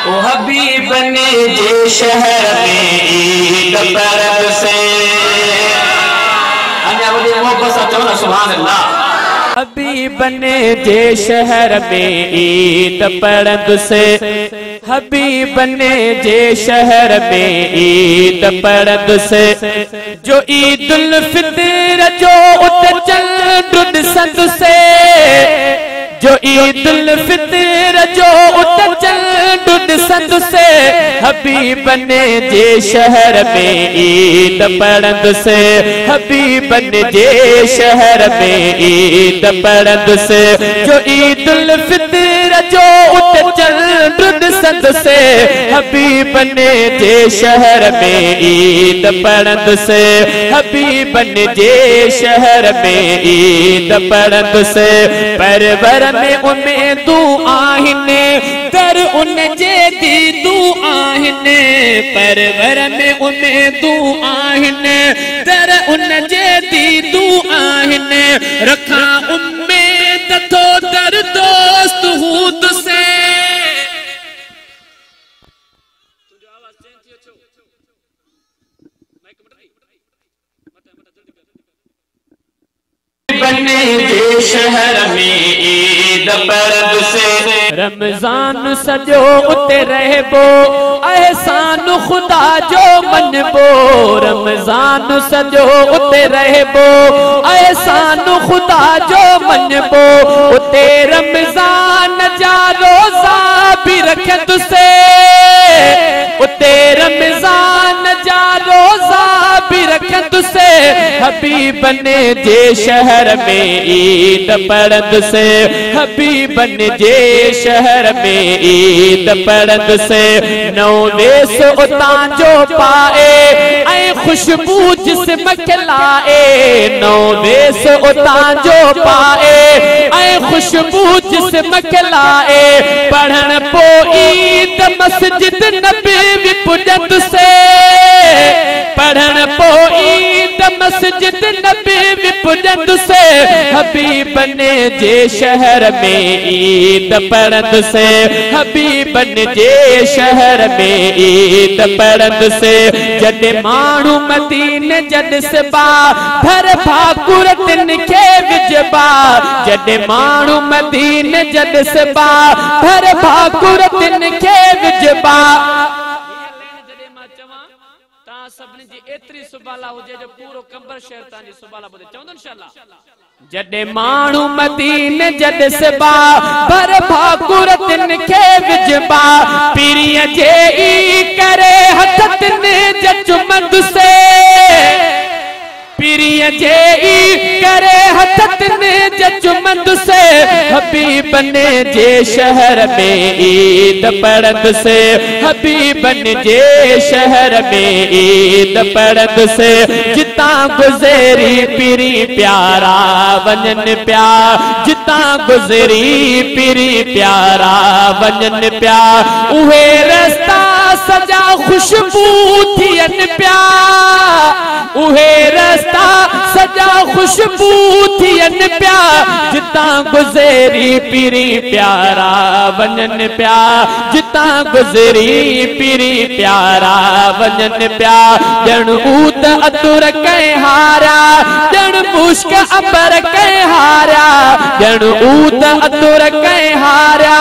ओ हबीब ने जे शहर में ईद परद से अञा वॾी मोहब्बत सां चओ न सुभान अल्लाह। हबीब ने जे शहर में ईद परद से, हबीब ने जे शहर में ईद परद से, जो ईद उल फितर जो उत चल ॾुध संद से, जो ईद उल फितर जो उत चल ॾुध संद से, हबीब ने जे शहर में ईद परद से, हबीब ने जे शहर में ईद परद से, जो ईद उल फितर जो उत चल ॾुध संद से, हबीब ने जे शहर में ईद परद से, हबीब ने जे शहर में ईद परद से, परवर में उम्मीदूं आहिनि दर उन जे दीदूं आहिनि, परवर में उम्मीदूं आहिनि दर उन जे दीदूं आहिनि, रखा उम्मीद तो दर दोस्त हूद से। बने जे शहर में ईद परद से, रमजान सजो उते रहबो एहसान खुदा जो मनबो, रमजान सजो उते रहबो एहसान खुदा जो मनबो, उते रमजान जा रोजा भी रखत से, उते रमजान जा रोजा भी रखत से, हबीब ने जे शहर में ईद परद से, हबीब ने जे शहर में ईद परद से, नौ वेस उतां जो पाए ऐ खुशबू जिस्म खिलाए, नौ वेस उतां जो पाए ऐ खुशबू जिस्म खिलाए, पढ़न पो ईद मस्जिद नबी पुजत से, पढ़न पो ईद मस्जिद नबी पुजत से, हबीब ने जे शहर में ईद परद से, हबीब ने जे शहर में ईद परद से, जद माण्हू मदीने जद सिबा भर भाकुर तिन खे विजबा, जद माण्हू मदीने जद सिबा भर भाकुर तिन खे विजबा, सभिनी जी एतरी सुबाला हुजे जो पूरो कंबर शहर तांजी सुबाला ॿुधे चवंदो इंशाअल्लाह। जॾहिं माण्हू मदीने जॾ सिबा भर भाकुर तिन खे विझबा, पीरीअ जे ई करे हथ तिन चुमंद से, पीरीअ जे ई करे हथ तिन चुमंद से, हबीब ने जे शहर में ईद परद से, हबीब ने जे शहर में ईद परद से, जितां गुज़री पीरी प्यारा वञन प्या, जितां गुज़री पीरी प्यारा वञन प्या, उहे रस्ता सजा खुशबू थियन प्या, उहे रस्ता सजा खुशबू थियन प्या, जितां गुज़री पीरी प्यारा वञन प्या, जितां गुज़री पीरी प्यारा वञन प्या, ॼण ऊत अतुर कंहिं हारा, ॼण मुश्क अंबर कंहिं हारा, ॼण ऊत अतुर कंहिं हारा,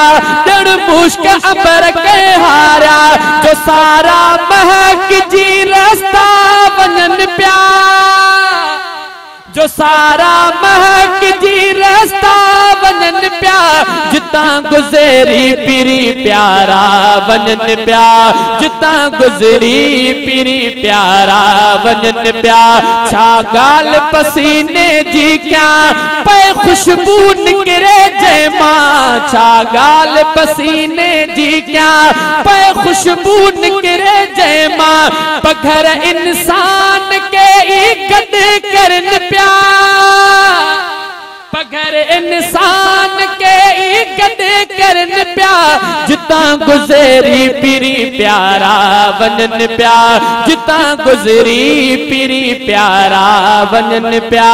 ॼण मुश्क अंबर कंहिं हारा, जो सारा महक जी रस्ता वञन प्या, जो सारा महक जी रस्ता वञन प्या, जितां गुज़री पीरी प्यारा वञन प्या, जितां गुज़री पीरी प्यारा वञन प्या, छा ॻाल्हि पसीने जी क्या पे खुशबू निकिरे जंहिंमां, छा ॻाल्हि पसीने जी क्या पे खुशबू निकिरे जंहिंमां, पघर इंसान के ई गॾु करन प्या, पघर इंसान के ई गॾु करन प्या, जितां गुज़री पीरी प्यारा वञन प्या, जितां गुज़री पीरी प्यारा वञन प्या।